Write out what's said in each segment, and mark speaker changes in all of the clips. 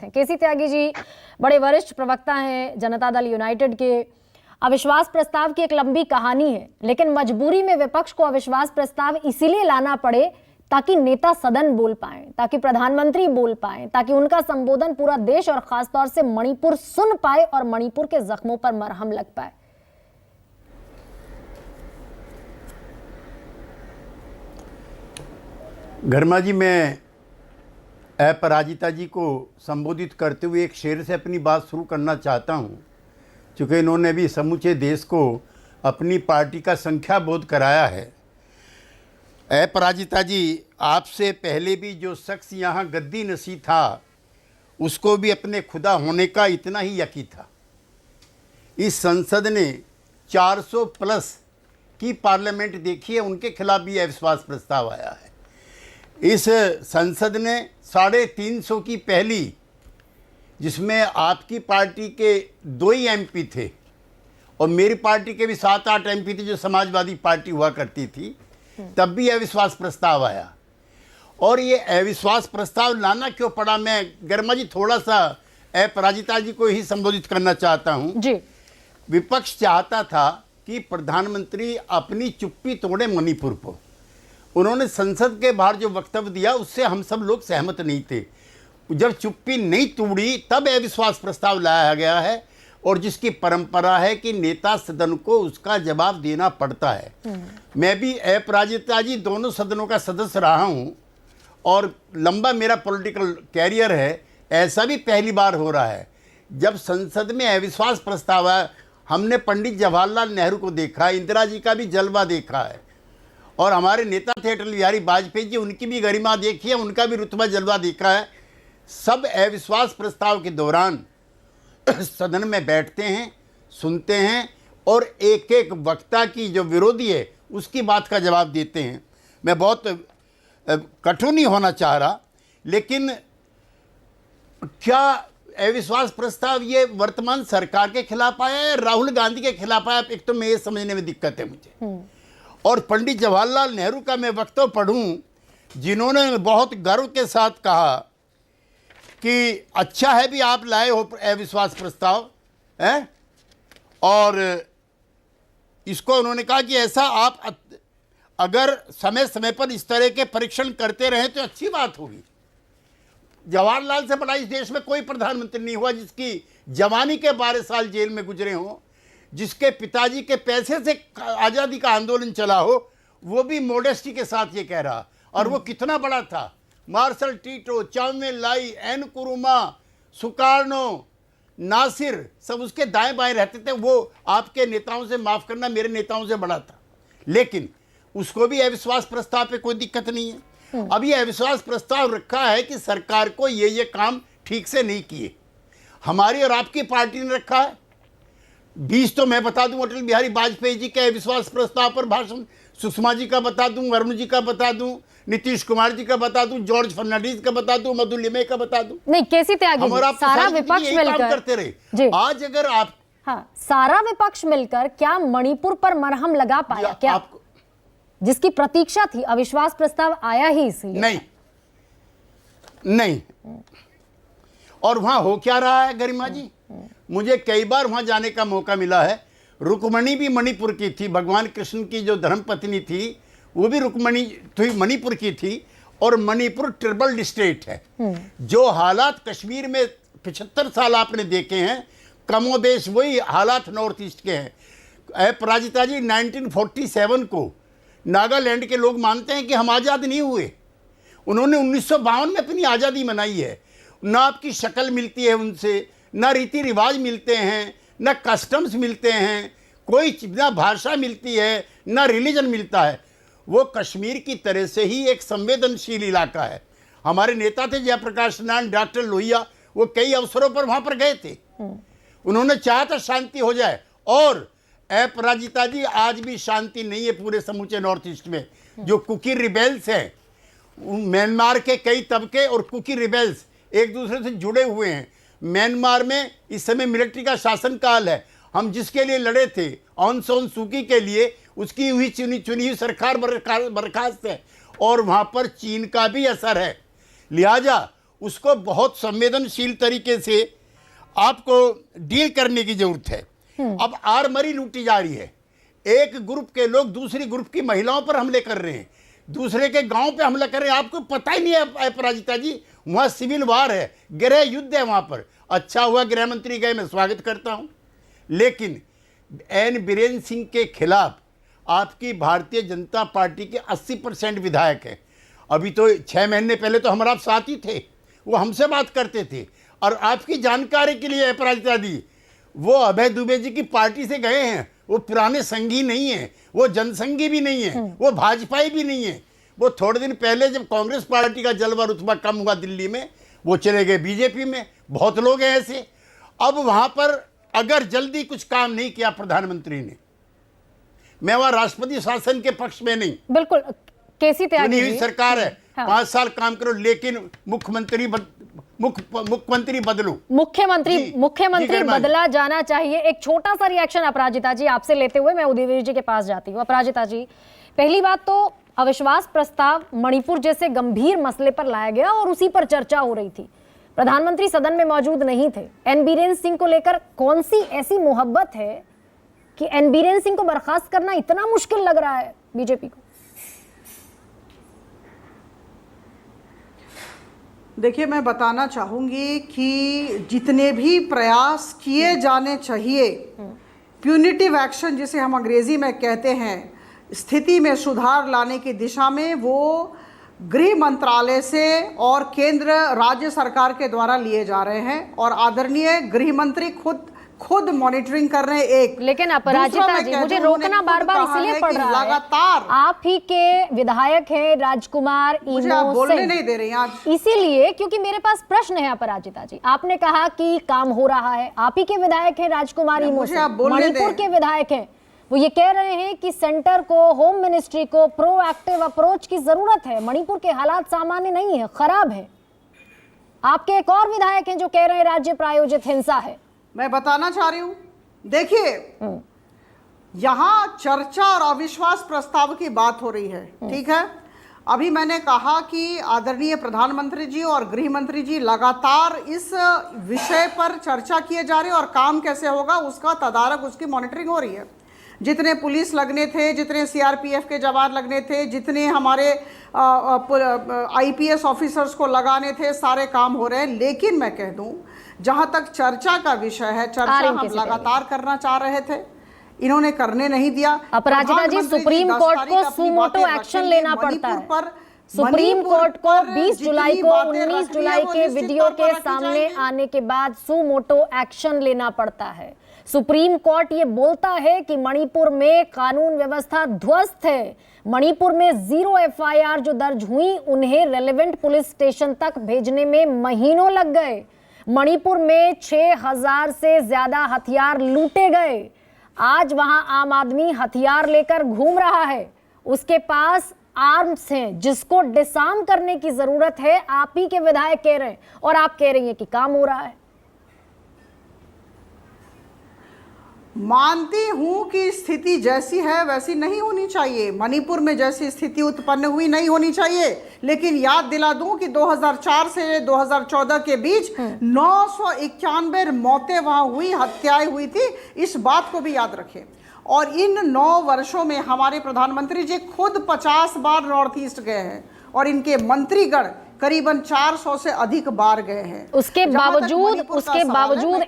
Speaker 1: केसी त्यागी जी बड़े वरिष्ठ प्रवक्ता हैं जनता दल यूनाइटेड के। अविश्वास प्रस्ताव की एक लंबी कहानी है, लेकिन मजबूरी में विपक्ष को अविश्वास प्रस्ताव इसीलिए लाना पड़े ताकि नेता सदन बोल पाए, ताकि प्रधानमंत्री बोल पाए, ताकि उनका संबोधन पूरा देश और खासतौर से मणिपुर सुन पाए और मणिपुर के जख्मों पर मरहम लग पाए।
Speaker 2: गर्मा जी, मैं अपराजिता जी को संबोधित करते हुए एक शेर से अपनी बात शुरू करना चाहता हूँ, क्योंकि इन्होंने भी समूचे देश को अपनी पार्टी का संख्या बोध कराया है। अपराजिता जी, आपसे पहले भी जो शख्स यहाँ गद्दी नशी था, उसको भी अपने खुदा होने का इतना ही यकीन था। इस संसद ने 400 प्लस की पार्लियामेंट देखी है, उनके खिलाफ भी अविश्वास प्रस्ताव आया है। इस संसद ने 350 की पहली, जिसमें आपकी पार्टी के 2 ही एमपी थे और मेरी पार्टी के भी 7-8 एमपी थे, जो समाजवादी पार्टी हुआ करती थी, तब भी अविश्वास प्रस्ताव आया। और ये अविश्वास प्रस्ताव लाना क्यों पड़ा, मैं गर्मा जी थोड़ा सा अपराजिता जी को ही संबोधित करना चाहता हूँ जी। विपक्ष चाहता था कि प्रधानमंत्री अपनी चुप्पी तोड़े मणिपुर को। उन्होंने संसद के बाहर जो वक्तव्य दिया, उससे हम सब लोग सहमत नहीं थे। जब चुप्पी नहीं तोड़ी, तब अविश्वास प्रस्ताव लाया गया है, और जिसकी परंपरा है कि नेता सदन को उसका जवाब देना पड़ता है। मैं भी अपराजिता जी दोनों सदनों का सदस्य रहा हूं और लंबा मेरा पॉलिटिकल कैरियर है। ऐसा भी पहली बार हो रहा है जब संसद में अविश्वास प्रस्ताव आया। हमने पंडित जवाहरलाल नेहरू को देखा, इंदिरा जी का भी जलवा देखा है, और हमारे नेता थे अटल बिहारी वाजपेयी जी, उनकी भी गरिमा देखी है, उनका भी रुतबा जलवा देखा है। सब अविश्वास प्रस्ताव के दौरान सदन में बैठते हैं, सुनते हैं और एक एक वक्ता की जो विरोधी है उसकी बात का जवाब देते हैं। मैं बहुत कठोर नहीं होना चाह रहा, लेकिन क्या अविश्वास प्रस्ताव ये वर्तमान सरकार के खिलाफ आया है, राहुल गांधी के खिलाफ आया? एक तो मैं ये समझने में दिक्कत है मुझे। और पंडित जवाहरलाल नेहरू का मैं वक्तव्य पढ़ूं, जिन्होंने बहुत गर्व के साथ कहा कि अच्छा है भी आप लाए हो अविश्वास प्रस्ताव है, और इसको उन्होंने कहा कि ऐसा आप अगर समय समय पर इस तरह के परीक्षण करते रहें तो अच्छी बात होगी। जवाहरलाल से बड़ा इस देश में कोई प्रधानमंत्री नहीं हुआ जिसकी जवानी के 12 साल जेल में गुजरे हों, जिसके पिताजी के पैसे से आज़ादी का आंदोलन चला हो। वो भी मोडेस्टी के साथ ये कह रहा, और वो कितना बड़ा था। मार्शल टीटो, चाउमे लाई, एन कुरुमा, सुकार्नो, नासिर, सब उसके दाएं बाएं रहते थे। वो आपके नेताओं से, माफ़ करना, मेरे नेताओं से बड़ा था, लेकिन उसको भी अविश्वास प्रस्ताव पे कोई दिक्कत नहीं है। अब ये अविश्वास प्रस्ताव रखा है कि सरकार को ये काम ठीक से नहीं किए। हमारी और आपकी पार्टी ने रखा है। 20 तो मैं बता दूं अटल बिहारी वाजपेयी जी के अविश्वास प्रस्ताव पर भाषण, सुषमा जी का बता दूं, वरुण जी का बता दूं, नीतीश कुमार जी का बता दूं, जॉर्ज फर्नांडिस का बता दूं, मधु लिमे का बता दूं।
Speaker 1: नहीं, केसी त्यागी जी, सारा विपक्ष मिलकर
Speaker 2: करते रहे। आज अगर आप
Speaker 1: सारा विपक्ष मिलकर क्या मणिपुर पर मरहम लगा पाया क्या? जिसकी प्रतीक्षा थी, अविश्वास प्रस्ताव आया ही इसीलिए। नहीं। और वहां हो क्या रहा है गरिमा जी? मुझे कई बार वहां जाने का मौका मिला है। रुक्मणी भी मणिपुर की थी, भगवान कृष्ण की जो धर्मपत्नी थी वो भी रुक्मणी थी, मणिपुर की थी। और मणिपुर ट्रिबल स्टेट है। जो हालात कश्मीर में 75 साल आपने देखे हैं, कमोबेश वही हालात नॉर्थ ईस्ट के हैं। अपराजिता जी, 1947 को नागालैंड के लोग मानते हैं कि हम आज़ाद नहीं हुए। उन्होंने 1952 में अपनी आज़ादी मनाई है। ना आपकी शक्ल मिलती है उनसे, ना रीति रिवाज मिलते हैं, ना कस्टम्स मिलते हैं, कोई ना भाषा मिलती है, ना रिलीजन मिलता है। वो कश्मीर की तरह से ही एक संवेदनशील इलाका है। हमारे नेता थे जयप्रकाश नारायण, डॉक्टर लोहिया, वो कई अवसरों पर वहाँ पर गए थे। उन्होंने चाहा था शांति हो जाए, और अपराजिता जी आज भी शांति नहीं है पूरे समूचे नॉर्थ ईस्ट में। जो कुकी रिबेल्स हैं, म्यांमार के कई तबके और कुकी रिबेल्स एक दूसरे से जुड़े हुए हैं। म्यांमार में इस समय मिलिट्री का शासन काल है। हम जिसके लिए लड़े थे, ऑन सान सूकी के लिए, उसकी हुई चुनी हुई सरकार बर्खास्त है, और वहाँ पर चीन का भी असर है। लिहाजा
Speaker 2: उसको बहुत संवेदनशील तरीके से आपको डील करने की जरूरत है। अब आरमरी लूटी जा रही है, एक ग्रुप के लोग दूसरी ग्रुप की महिलाओं पर हमले कर रहे हैं, दूसरे के गांव पे हमला कर रहे हैं। आपको पता ही नहीं है अपराजिता जी, वहां सिविल वार है, गृह युद्ध है वहां पर। अच्छा हुआ गृह मंत्री गए, मैं स्वागत करता हूं, लेकिन एन बीरेन सिंह के खिलाफ आपकी भारतीय जनता पार्टी के 80% विधायक हैं। अभी तो 6 महीने पहले तो हमारा साथ ही थे, वो हमसे बात करते थे। और आपकी जानकारी के लिए अपराजिता दी, वो अभय दुबे जी की पार्टी से गए हैं, वो पुराने संघी नहीं है, वो जनसंघी भी नहीं है, वो भाजपाई भी नहीं है। वो थोड़े दिन पहले जब कांग्रेस पार्टी का जलवा रुतबा कम हुआ दिल्ली में, वो चले गए बीजेपी में। बहुत लोग हैं ऐसे। अब वहां पर अगर जल्दी कुछ काम नहीं किया प्रधानमंत्री ने, मैं वहां राष्ट्रपति शासन के पक्ष में नहीं,
Speaker 1: बिल्कुल केसी त्यागी
Speaker 2: हुई सरकार है, 5 साल काम करो, लेकिन मुख्यमंत्री बदलो,
Speaker 1: मुख्यमंत्री बदला जाना चाहिए। एक छोटा सा रिएक्शन अपराजिता जी आपसे लेते हुए मैं उदयवीर जी के पास जाती हूँ। अपराजिता जी, पहली बात तो अविश्वास प्रस्ताव मणिपुर जैसे गंभीर मसले पर लाया गया और उसी पर चर्चा हो रही थी, प्रधानमंत्री सदन में मौजूद नहीं थे। एन बीरेन सिंह को लेकर कौन सी ऐसी मोहब्बत है कि एन बीरेन सिंह को बर्खास्त करना इतना मुश्किल लग रहा है बीजेपी को?
Speaker 3: देखिए, मैं बताना चाहूंगी कि जितने भी प्रयास किए जाने चाहिए, प्यूनिटिव एक्शन जिसे हम अंग्रेजी में कहते हैं, स्थिति में सुधार लाने की दिशा में, वो गृह मंत्रालय से और केंद्र राज्य सरकार के द्वारा लिए जा रहे हैं। और आदरणीय गृह मंत्री खुद मॉनिटरिंग कर रहे हैं। एक
Speaker 1: लेकिन अपराजिता जी, मुझे रोकना बार बार इसलिए पड़ रहा है, लगातार आप ही के विधायक हैं राजकुमार,
Speaker 3: मुझे आप बोलने नहीं दे रही आज,
Speaker 1: इसीलिए क्योंकि मेरे पास प्रश्न है। अपराजिता जी, आपने कहा कि काम हो रहा है, आप ही के विधायक हैं राजकुमार, मणिपुर के विधायक हैं, वो ये कह रहे हैं कि सेंटर को, होम मिनिस्ट्री को प्रोएक्टिव अप्रोच की जरूरत है। मणिपुर के हालात सामान्य नहीं है, खराब है। आपके एक और विधायक हैं जो कह रहे हैं राज्य प्रायोजित हिंसा है।
Speaker 3: मैं बताना चाह रही हूं, देखिए, यहां चर्चा और अविश्वास प्रस्ताव की बात हो रही है, ठीक है। अभी मैंने कहा कि आदरणीय प्रधानमंत्री जी और गृह मंत्री जी लगातार इस विषय पर चर्चा किए जा रहे हैं और काम कैसे होगा उसका तदारक, उसकी मॉनिटरिंग हो रही है। जितने पुलिस लगने थे, जितने सीआरपीएफ के जवान लगने थे, जितने हमारे आईपीएस ऑफिसर्स को लगाने थे, सारे काम हो रहे हैं। लेकिन मैं कह दूं, जहां तक चर्चा का विषय है, चर्चा हम लगातार करना चाह रहे थे, इन्होंने करने नहीं दिया।
Speaker 1: अपराजिता जी, सुप्रीम कोर्ट को सुमोटो एक्शन लेना पड़ता है। सुप्रीम कोर्ट को 20 जुलाई को 19 जुलाई के वीडियो के सामने आने के बाद सुमोटो एक्शन लेना पड़ता है। सुप्रीम कोर्ट ये बोलता है कि मणिपुर में कानून व्यवस्था ध्वस्त है। मणिपुर में 0 एफआईआर जो दर्ज हुई, उन्हें रेलेवेंट पुलिस स्टेशन तक भेजने में महीनों लग गए। मणिपुर में 6000 से ज्यादा हथियार लूटे गए। आज वहां आम आदमी हथियार लेकर घूम रहा है, उसके पास आर्म्स हैं जिसको डिसआर्म करने की जरूरत है। आप ही के विधायक कह रहे हैं और आप कह रही हैं कि काम हो रहा है।
Speaker 3: मानती हूं कि स्थिति जैसी है वैसी नहीं होनी चाहिए, मणिपुर में जैसी स्थिति उत्पन्न हुई नहीं होनी चाहिए। लेकिन याद दिला दूं कि 2004 से 2014 के बीच 991 मौतें वहां हुई, हत्याएं हुई थी, इस बात को भी याद रखें। और इन 9 वर्षों में हमारे प्रधानमंत्री जी खुद 50 बार नॉर्थ ईस्ट गए हैं और इनके मंत्रीगण करीबन 400 से अधिक बार गए हैं।
Speaker 1: उसके बावजूद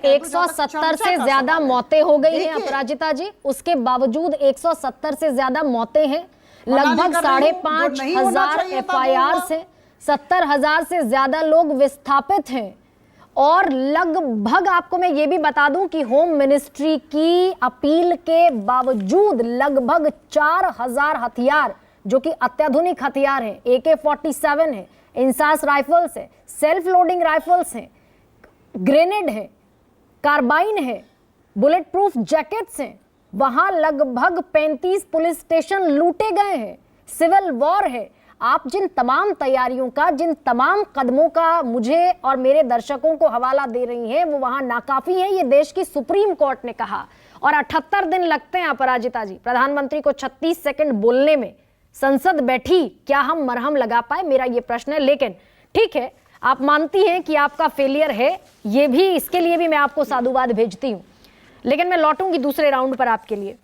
Speaker 1: 170 से ज्यादा मौतें हो गई हैं अपराजिता जी। उसके बावजूद 170 से ज्यादा मौतें हैं, लगभग 5,500 एफआईआर से 70,000 से ज्यादा लोग विस्थापित हैं। और लगभग आपको मैं ये भी बता दूं कि होम मिनिस्ट्री की अपील के बावजूद लगभग 4,000 हथियार, जो कि अत्याधुनिक हथियार हैं, AK-47 है, इंसास राइफल्स है, सेल्फ लोडिंग राइफल्स हैं, ग्रेनेड है, कार्बाइन है, बुलेट प्रूफ जैकेट्स हैं, वहां लगभग 35 पुलिस स्टेशन लूटे गए हैं, सिविल वॉर है। आप जिन तमाम तैयारियों का, जिन तमाम कदमों का मुझे और मेरे दर्शकों को हवाला दे रही हैं, वो वहां नाकाफी है, ये देश की सुप्रीम कोर्ट ने कहा। और 78 दिन लगते हैं अपराजिता जी प्रधानमंत्री को 36 सेकंड बोलने में। संसद बैठी, क्या हम मरहम लगा पाए, मेरा ये प्रश्न है। लेकिन ठीक है, आप मानती हैं कि आपका फेलियर है, ये भी, इसके लिए भी मैं आपको साधुवाद भेजती हूं। लेकिन मैं लौटूंगी दूसरे राउंड पर आपके लिए।